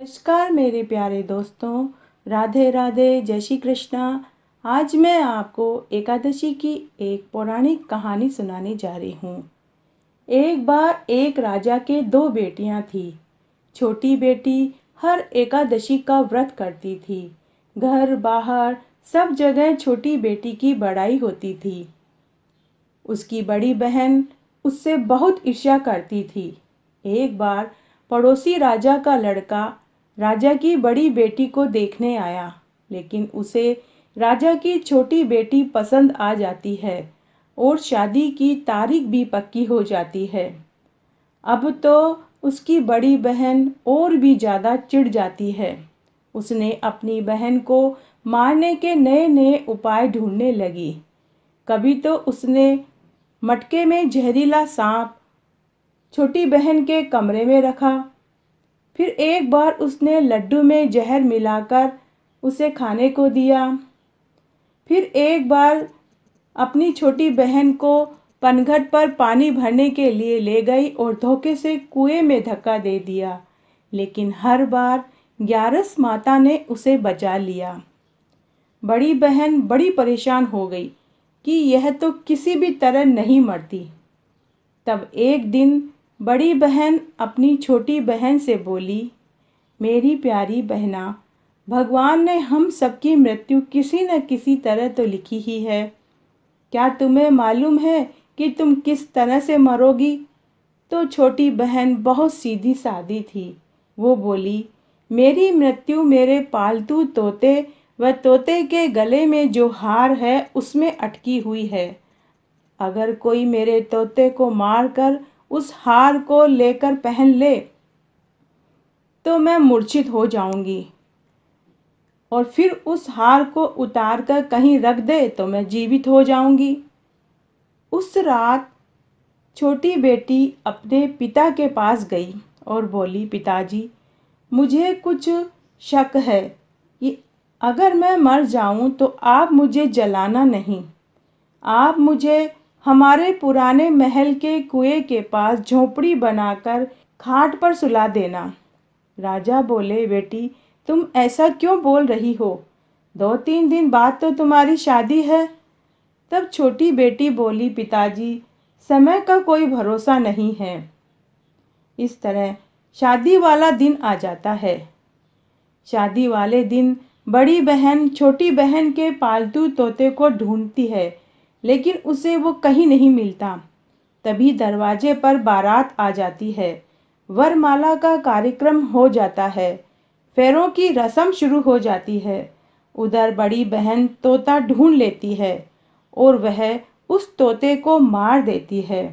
नमस्कार मेरे प्यारे दोस्तों, राधे राधे, जय श्री कृष्णा। आज मैं आपको एकादशी की एक पौराणिक कहानी सुनाने जा रही हूँ। एक बार एक राजा के दो बेटियां थी। छोटी बेटी हर एकादशी का व्रत करती थी। घर बाहर सब जगह छोटी बेटी की बड़ाई होती थी। उसकी बड़ी बहन उससे बहुत ईर्ष्या करती थी। एक बार पड़ोसी राजा का लड़का राजा की बड़ी बेटी को देखने आया, लेकिन उसे राजा की छोटी बेटी पसंद आ जाती है और शादी की तारीख भी पक्की हो जाती है। अब तो उसकी बड़ी बहन और भी ज़्यादा चिढ़ जाती है। उसने अपनी बहन को मारने के नए नए उपाय ढूंढने लगी। कभी तो उसने मटके में जहरीला सांप छोटी बहन के कमरे में रखा। फिर एक बार उसने लड्डू में जहर मिलाकर उसे खाने को दिया। फिर एक बार अपनी छोटी बहन को पनघट पर पानी भरने के लिए ले गई और धोखे से कुएं में धक्का दे दिया, लेकिन हर बार ग्यारस माता ने उसे बचा लिया। बड़ी बहन बड़ी परेशान हो गई कि यह तो किसी भी तरह नहीं मरती। तब एक दिन बड़ी बहन अपनी छोटी बहन से बोली, मेरी प्यारी बहना, भगवान ने हम सबकी मृत्यु किसी न किसी तरह तो लिखी ही है। क्या तुम्हें मालूम है कि तुम किस तरह से मरोगी? तो छोटी बहन बहुत सीधी सादी थी। वो बोली, मेरी मृत्यु मेरे पालतू तोते व तोते के गले में जो हार है उसमें अटकी हुई है। अगर कोई मेरे तोते को मारकर उस हार को लेकर पहन ले तो मैं मूर्छित हो जाऊंगी, और फिर उस हार को उतार कर कहीं रख दे तो मैं जीवित हो जाऊंगी। उस रात छोटी बेटी अपने पिता के पास गई और बोली, पिताजी, मुझे कुछ शक है कि अगर मैं मर जाऊं तो आप मुझे जलाना नहीं। आप मुझे हमारे पुराने महल के कुएं के पास झोपड़ी बनाकर खाट पर सुला देना। राजा बोले, बेटी, तुम ऐसा क्यों बोल रही हो? 2-3 दिन बाद तो तुम्हारी शादी है। तब छोटी बेटी बोली, पिताजी, समय का कोई भरोसा नहीं है। इस तरह शादी वाला दिन आ जाता है। शादी वाले दिन बड़ी बहन छोटी बहन के पालतू तोते को ढूंढती है, लेकिन उसे वो कहीं नहीं मिलता। तभी दरवाजे पर बारात आ जाती है। वरमाला का कार्यक्रम हो जाता है। फेरों की रस्म शुरू हो जाती है। उधर बड़ी बहन तोता ढूंढ लेती है और वह उस तोते को मार देती है।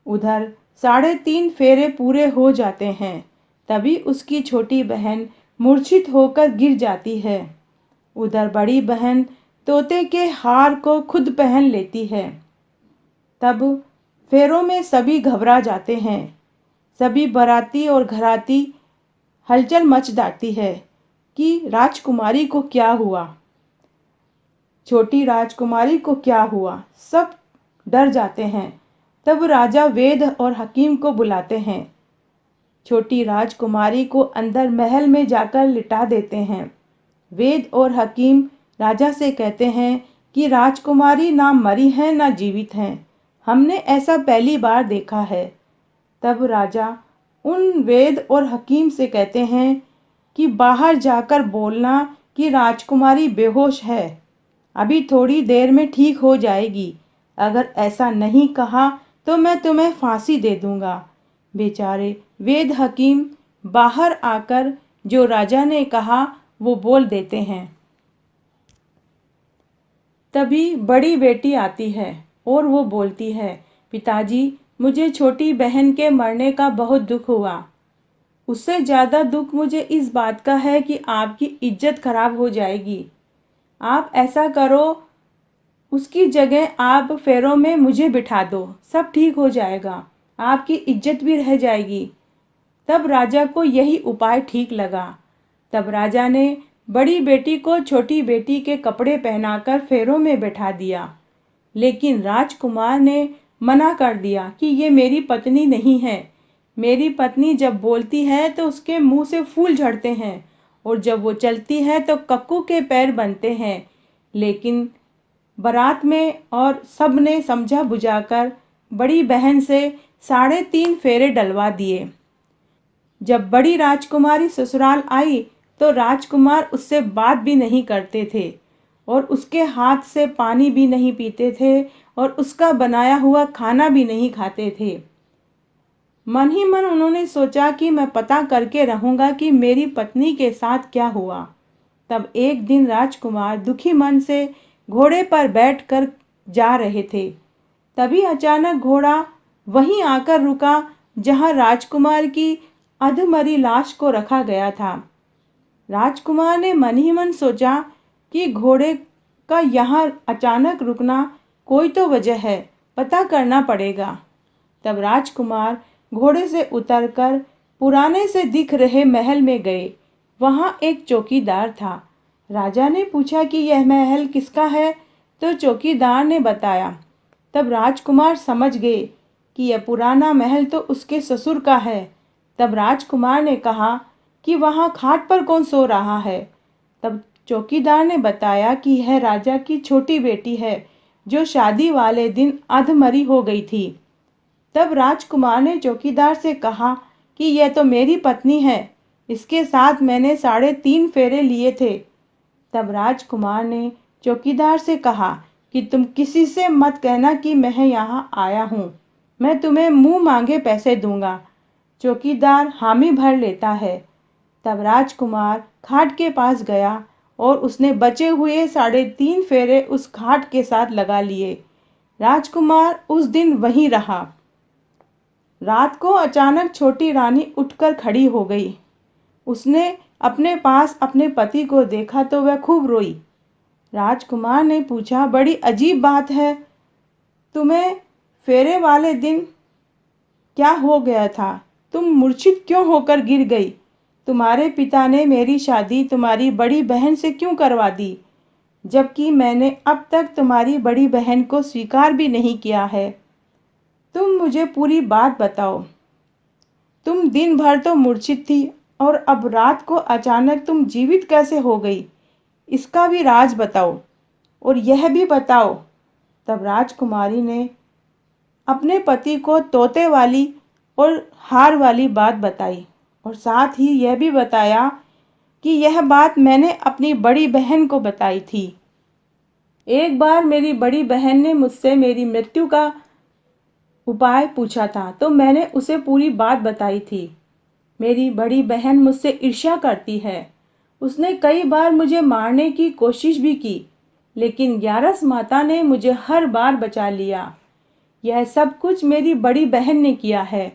उधर 3.5 फेरे पूरे हो जाते हैं। तभी उसकी छोटी बहन मूर्छित होकर गिर जाती है। उधर बड़ी बहन तोते के हार को खुद पहन लेती है। तब फेरों में सभी घबरा जाते हैं। सभी बाराती और घराती हलचल मच जाती है कि राजकुमारी को क्या हुआ, छोटी राजकुमारी को क्या हुआ। सब डर जाते हैं। तब राजा वेद और हकीम को बुलाते हैं। छोटी राजकुमारी को अंदर महल में जाकर लिटा देते हैं। वेद और हकीम राजा से कहते हैं कि राजकुमारी ना मरी है ना जीवित हैं। हमने ऐसा पहली बार देखा है। तब राजा उन वेद और हकीम से कहते हैं कि बाहर जाकर बोलना कि राजकुमारी बेहोश है, अभी थोड़ी देर में ठीक हो जाएगी। अगर ऐसा नहीं कहा तो मैं तुम्हें फांसी दे दूंगा। बेचारे वेद हकीम बाहर आकर जो राजा ने कहा वो बोल देते हैं। तभी बड़ी बेटी आती है और वो बोलती है, पिताजी, मुझे छोटी बहन के मरने का बहुत दुख हुआ। उससे ज़्यादा दुख मुझे इस बात का है कि आपकी इज्जत खराब हो जाएगी। आप ऐसा करो, उसकी जगह आप फेरों में मुझे बिठा दो, सब ठीक हो जाएगा, आपकी इज्जत भी रह जाएगी। तब राजा को यही उपाय ठीक लगा। तब राजा ने बड़ी बेटी को छोटी बेटी के कपड़े पहनाकर फेरों में बैठा दिया, लेकिन राजकुमार ने मना कर दिया कि ये मेरी पत्नी नहीं है, मेरी पत्नी जब बोलती है तो उसके मुंह से फूल झड़ते हैं और जब वो चलती है तो कक्कू के पैर बनते हैं। लेकिन बारात में और सब ने समझा बुझाकर बड़ी बहन से 3.5 फेरे डलवा दिए। जब बड़ी राजकुमारी ससुराल आई तो राजकुमार उससे बात भी नहीं करते थे और उसके हाथ से पानी भी नहीं पीते थे और उसका बनाया हुआ खाना भी नहीं खाते थे। मन ही मन उन्होंने सोचा कि मैं पता करके रहूंगा कि मेरी पत्नी के साथ क्या हुआ। तब एक दिन राजकुमार दुखी मन से घोड़े पर बैठकर जा रहे थे। तभी अचानक घोड़ा वहीं आकर रुका जहां राजकुमार की अधमरी लाश को रखा गया था। राजकुमार ने मन ही मन सोचा कि घोड़े का यहाँ अचानक रुकना कोई तो वजह है, पता करना पड़ेगा। तब राजकुमार घोड़े से उतरकर पुराने से दिख रहे महल में गए। वहाँ एक चौकीदार था। राजा ने पूछा कि यह महल किसका है, तो चौकीदार ने बताया। तब राजकुमार समझ गए कि यह पुराना महल तो उसके ससुर का है। तब राजकुमार ने कहा कि वहाँ खाट पर कौन सो रहा है। तब चौकीदार ने बताया कि यह राजा की छोटी बेटी है जो शादी वाले दिन अधमरी हो गई थी। तब राजकुमार ने चौकीदार से कहा कि यह तो मेरी पत्नी है, इसके साथ मैंने 3.5 फेरे लिए थे। तब राजकुमार ने चौकीदार से कहा कि तुम किसी से मत कहना कि मैं यहाँ आया हूँ, मैं तुम्हें मुंह मांगे पैसे दूंगा। चौकीदार हामी भर लेता है। तब राजकुमार खाट के पास गया और उसने बचे हुए 3.5 फेरे उस खाट के साथ लगा लिए। राजकुमार उस दिन वहीं रहा। रात को अचानक छोटी रानी उठकर खड़ी हो गई। उसने अपने पास अपने पति को देखा तो वह खूब रोई। राजकुमार ने पूछा, बड़ी अजीब बात है, तुम्हें फेरे वाले दिन क्या हो गया था? तुम मूर्छित क्यों होकर गिर गई? तुम्हारे पिता ने मेरी शादी तुम्हारी बड़ी बहन से क्यों करवा दी, जबकि मैंने अब तक तुम्हारी बड़ी बहन को स्वीकार भी नहीं किया है। तुम मुझे पूरी बात बताओ। तुम दिन भर तो मूर्छित थी और अब रात को अचानक तुम जीवित कैसे हो गई, इसका भी राज बताओ और यह भी बताओ। तब राजकुमारी ने अपने पति को तोते वाली और हार वाली बात बताई और साथ ही यह भी बताया कि यह बात मैंने अपनी बड़ी बहन को बताई थी। एक बार मेरी बड़ी बहन ने मुझसे मेरी मृत्यु का उपाय पूछा था तो मैंने उसे पूरी बात बताई थी। मेरी बड़ी बहन मुझसे ईर्ष्या करती है। उसने कई बार मुझे मारने की कोशिश भी की, लेकिन ग्यारस माता ने मुझे हर बार बचा लिया। यह सब कुछ मेरी बड़ी बहन ने किया है।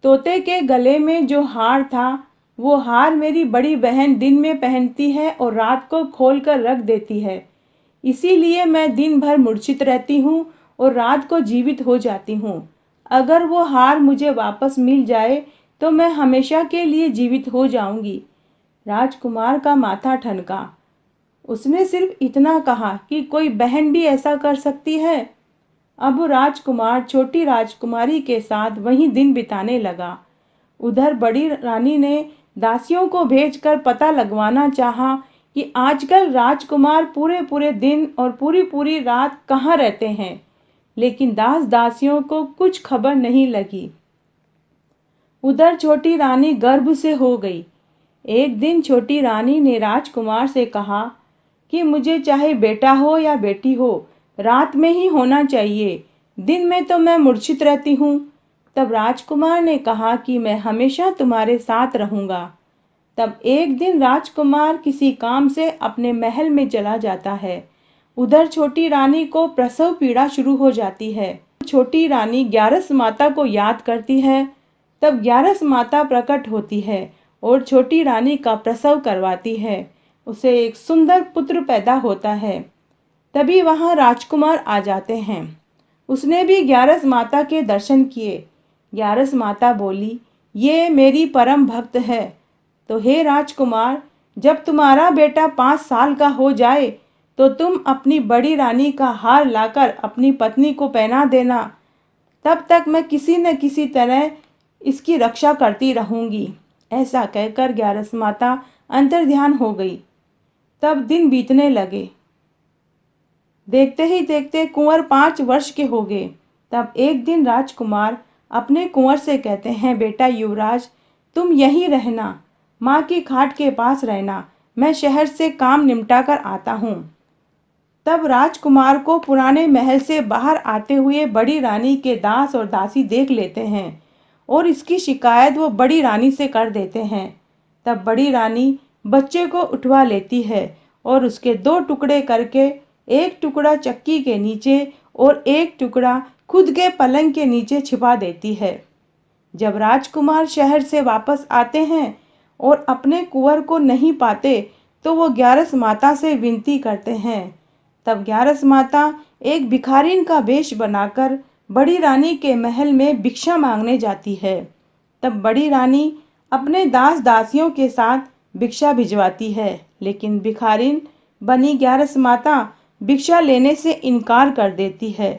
तोते के गले में जो हार था वो हार मेरी बड़ी बहन दिन में पहनती है और रात को खोल कर रख देती है। इसीलिए मैं दिन भर मूर्छित रहती हूँ और रात को जीवित हो जाती हूँ। अगर वो हार मुझे वापस मिल जाए तो मैं हमेशा के लिए जीवित हो जाऊंगी। राजकुमार का माथा ठनका। उसने सिर्फ इतना कहा कि कोई बहन भी ऐसा कर सकती है। अब राजकुमार छोटी राजकुमारी के साथ वहीं दिन बिताने लगा। उधर बड़ी रानी ने दासियों को भेजकर पता लगवाना चाहा कि आजकल राजकुमार पूरे पूरे दिन और पूरी पूरी रात कहाँ रहते हैं, लेकिन दास दासियों को कुछ खबर नहीं लगी। उधर छोटी रानी गर्भ से हो गई। एक दिन छोटी रानी ने राजकुमार से कहा कि मुझे चाहे बेटा हो या बेटी हो, रात में ही होना चाहिए, दिन में तो मैं मूर्छित रहती हूँ। तब राजकुमार ने कहा कि मैं हमेशा तुम्हारे साथ रहूंगा। तब एक दिन राजकुमार किसी काम से अपने महल में चला जाता है। उधर छोटी रानी को प्रसव पीड़ा शुरू हो जाती है। छोटी रानी ग्यारस माता को याद करती है। तब ग्यारस माता प्रकट होती है और छोटी रानी का प्रसव करवाती है। उसे एक सुंदर पुत्र पैदा होता है। तभी वहां राजकुमार आ जाते हैं। उसने भी ग्यारस माता के दर्शन किए। ग्यारस माता बोली, ये मेरी परम भक्त है। तो हे राजकुमार, जब तुम्हारा बेटा 5 साल का हो जाए तो तुम अपनी बड़ी रानी का हार लाकर अपनी पत्नी को पहना देना। तब तक मैं किसी न किसी तरह इसकी रक्षा करती रहूंगी। ऐसा कहकर ग्यारस माता अंतर्ध्यान हो गई। तब दिन बीतने लगे। देखते ही देखते कुंवर 5 वर्ष के हो गए। तब एक दिन राजकुमार अपने कुंवर से कहते हैं, बेटा युवराज, तुम यहीं रहना, माँ की खाट के पास रहना, मैं शहर से काम निपटा कर आता हूँ। तब राजकुमार को पुराने महल से बाहर आते हुए बड़ी रानी के दास और दासी देख लेते हैं और इसकी शिकायत वो बड़ी रानी से कर देते हैं। तब बड़ी रानी बच्चे को उठवा लेती है और उसके 2 टुकड़े करके, एक टुकड़ा चक्की के नीचे और एक टुकड़ा खुद के पलंग के नीचे छिपा देती है। जब राजकुमार शहर से वापस आते हैं और अपने कुंवर को नहीं पाते तो वो ग्यारस माता से विनती करते हैं। तब ग्यारस माता एक भिखारिन का वेश बनाकर बड़ी रानी के महल में भिक्षा मांगने जाती है। तब बड़ी रानी अपने दास दासियों के साथ भिक्षा भिजवाती है, लेकिन भिखारिन बनी ग्यारस माता भिक्षा लेने से इनकार कर देती है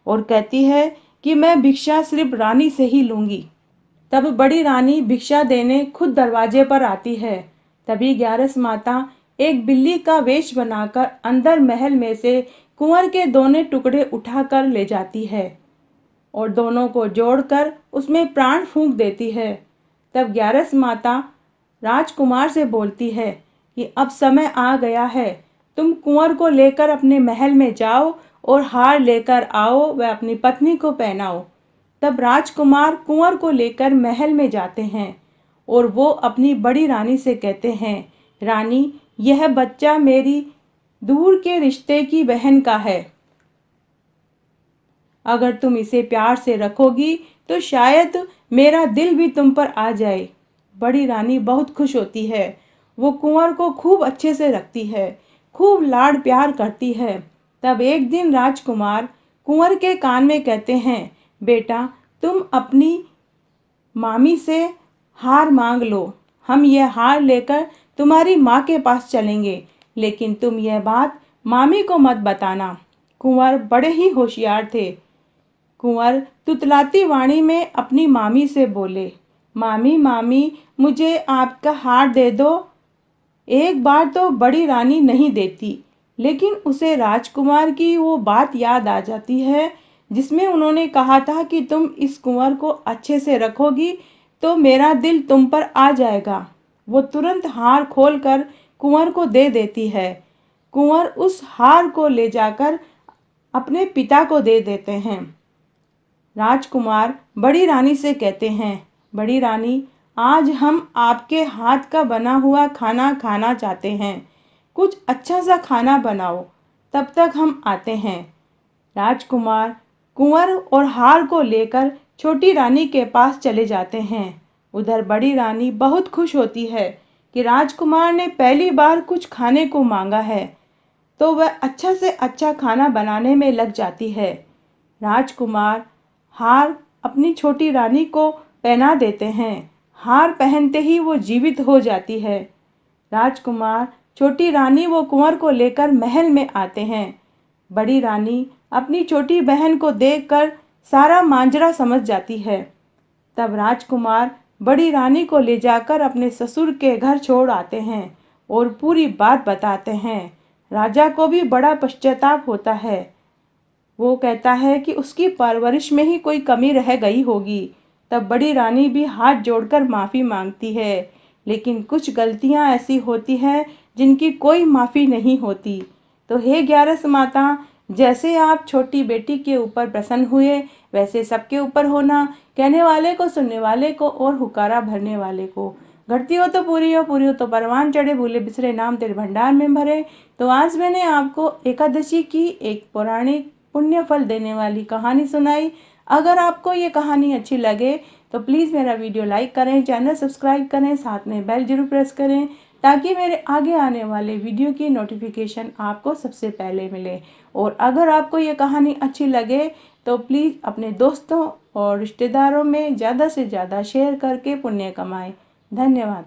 और कहती है कि मैं भिक्षा सिर्फ रानी से ही लूंगी। तब बड़ी रानी भिक्षा देने खुद दरवाजे पर आती है। तभी ग्यारस माता एक बिल्ली का वेश बनाकर अंदर महल में से कुंवर के दोनों टुकड़े उठाकर ले जाती है और दोनों को जोड़कर उसमें प्राण फूंक देती है। तब ग्यारस माता राजकुमार से बोलती है कि अब समय आ गया है, तुम कुंवर को लेकर अपने महल में जाओ और हार लेकर आओ व अपनी पत्नी को पहनाओ। तब राजकुमार कुंवर को लेकर महल में जाते हैं और वो अपनी बड़ी रानी से कहते हैं, रानी, यह बच्चा मेरी दूर के रिश्ते की बहन का है। अगर तुम इसे प्यार से रखोगी तो शायद मेरा दिल भी तुम पर आ जाए। बड़ी रानी बहुत खुश होती है। वो कुंवर को खूब अच्छे से रखती है, खूब लाड़ प्यार करती है। तब एक दिन राजकुमार कुंवर के कान में कहते हैं, बेटा, तुम अपनी मामी से हार मांग लो, हम यह हार लेकर तुम्हारी माँ के पास चलेंगे, लेकिन तुम यह बात मामी को मत बताना। कुंवर बड़े ही होशियार थे। कुंवर तुतलाती वाणी में अपनी मामी से बोले, मामी मामी, मुझे आपका हार दे दो। एक बार तो बड़ी रानी नहीं देती, लेकिन उसे राजकुमार की वो बात याद आ जाती है जिसमें उन्होंने कहा था कि तुम इस कुंवर को अच्छे से रखोगी तो मेरा दिल तुम पर आ जाएगा। वो तुरंत हार खोलकर कुंवर को दे देती है। कुंवर उस हार को ले जाकर अपने पिता को दे देते हैं। राजकुमार बड़ी रानी से कहते हैं, बड़ी रानी, आज हम आपके हाथ का बना हुआ खाना खाना चाहते हैं, कुछ अच्छा सा खाना बनाओ, तब तक हम आते हैं। राजकुमार कुंवर और हार को लेकर छोटी रानी के पास चले जाते हैं। उधर बड़ी रानी बहुत खुश होती है कि राजकुमार ने पहली बार कुछ खाने को मांगा है, तो वह अच्छा से अच्छा खाना बनाने में लग जाती है। राजकुमार हार अपनी छोटी रानी को पहना देते हैं। हार पहनते ही वो जीवित हो जाती है। राजकुमार, छोटी रानी वो कुंवर को लेकर महल में आते हैं। बड़ी रानी अपनी छोटी बहन को देखकर सारा मांजरा समझ जाती है। तब राजकुमार बड़ी रानी को ले जाकर अपने ससुर के घर छोड़ आते हैं और पूरी बात बताते हैं। राजा को भी बड़ा पश्चाताप होता है। वो कहता है कि उसकी परवरिश में ही कोई कमी रह गई होगी। तब बड़ी रानी भी हाथ जोड़कर माफ़ी मांगती है, लेकिन कुछ गलतियां ऐसी होती हैं जिनकी कोई माफ़ी नहीं होती। तो हे ग्यारस माता, जैसे आप छोटी बेटी के ऊपर प्रसन्न हुए, वैसे सबके ऊपर होना, कहने वाले को, सुनने वाले को और हुकारा भरने वाले को। घटती हो तो पूरी हो, पूरी हो तो परवान चढ़े, भूले बिसरे नाम तेरे भंडार में भरे। तो आज मैंने आपको एकादशी की एक पौराणिक पुण्य फल देने वाली कहानी सुनाई। अगर आपको ये कहानी अच्छी लगे तो प्लीज़ मेरा वीडियो लाइक करें, चैनल सब्सक्राइब करें, साथ में बेल जरूर प्रेस करें ताकि मेरे आगे आने वाले वीडियो की नोटिफिकेशन आपको सबसे पहले मिले। और अगर आपको ये कहानी अच्छी लगे तो प्लीज़ अपने दोस्तों और रिश्तेदारों में ज़्यादा से ज़्यादा शेयर करके पुण्य कमाएं। धन्यवाद।